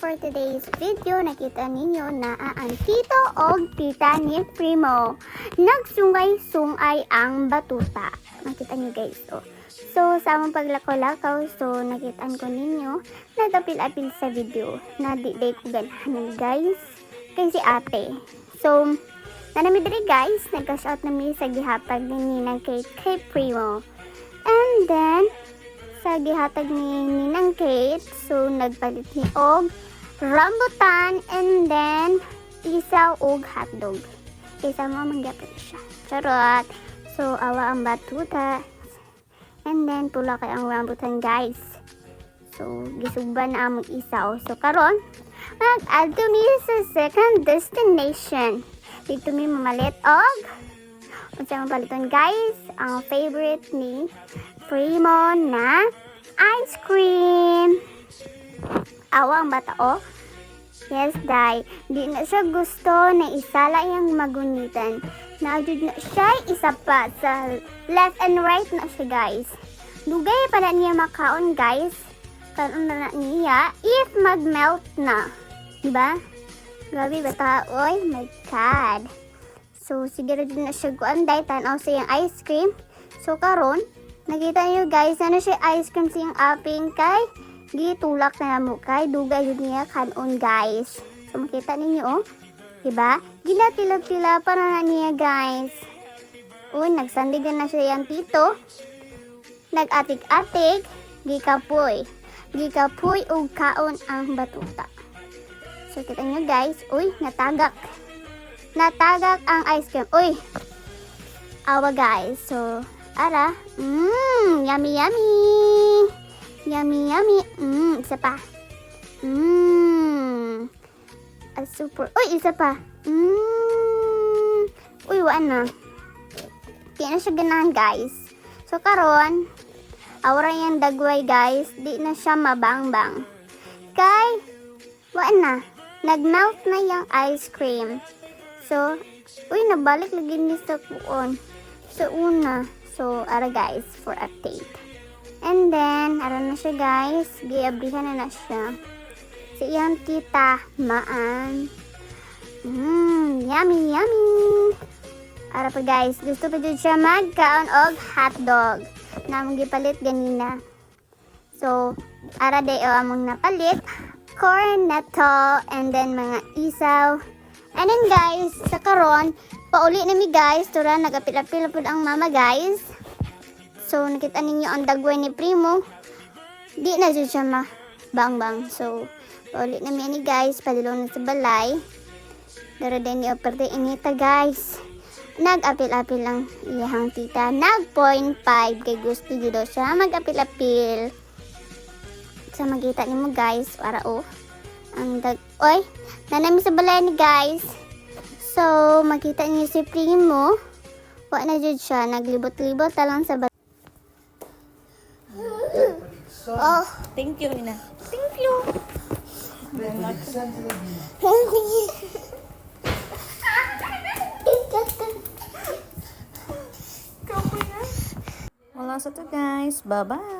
for today's video, nakita ninyo na ang tito o tita ni Primo. Nagsungay-sungay ang batuta. Nakita niyo guys, oh. So, sa among paglakaw-lakaw, so nakitaan ko ninyo, nagapil-apil sa video, na di-day ko ganahan guys, kay si ate. So, nanami diri guys, nagka-shout na mi sa gihatag ni Ninang Kate kay Primo. And then, sa gihatag ni Ninang Kate, so nagpalit ni og rambutan and then isaw og hotdog. Kaysa mo manggapit siya. Charot. So awa ang batuta. And then pula kay ang rambutan guys. So gisugban na among isaw. So karon mag-add to me sa second destination. Dito mi mamalit og unsa man paliton guys, ang favorite ni Primo na ice cream. Awa ang bata, oh. Yes, day. Di na siya gusto na isala yung magunitan. Naajud na siya isa pa sa left and right na siya, guys. Dugay pa na niya makaon, guys. Karon na niya if mag-melt na. Diba? Grabe bata, oy. My God. So, siguro din na siya kuan, day. Tanaw sa yung ice cream. So, karon nakita niyo guys, ano siya ice cream siyang aping kay gitulak na mo kay dugay yun niya kanon guys. So makita ninyo oh, diba? Gila-tila-tila para na niya guys. Uy, nagsandigan na siya yung tito. Nag-atik-atik, gikapoy. Gikapoy og kaon ang batuta. So kita niyo guys, uy, natagak. Natagak ang ice cream. Uy, awa guys. So ara, yummy yummy. Yummy yummy. Isa pa. Super. Uy, isa pa. Uy, waan na. Di na siya ganahan guys. So karon, awra yung dagway guys, di na siya mabang-bang. Kay, waan na. Nag-melt na yung ice cream. So, uy, nabalik lagi ni sa kuon. So, una. So, ara guys, for update. And then, ara na siya guys. Giabrihan na siya. Sa iyang tita, maan. Yummy, yummy. Ara pa guys, gusto pa dyan siya magkaon og hotdog. Na mong gipalit ganina. So, ara day o among napalit. Cornetto, and then mga isaw. And then guys, sa karon, pauli na mi guys, tura nagapil-apil po ang mama guys. So nakita ninyo ang dagway ni Primo. Di na dyan siya bang-bang. So pauli na mi ni guys, padilo na sa balay. Dara din ni operte inita guys. Nag-apil-apil lang iyang tita. Nag 0.5 kay gusto dito daw siya mag-apil-apil. Sa magita nimo guys, para oh. Ang oy, nanami sa balay ni guys. So, makita niyo si Primo. Wa na jud siya, naglibot-libot lang sa balay. Oh, Thank you, Ina. Thank you. Wala sa to guys. Bye-bye.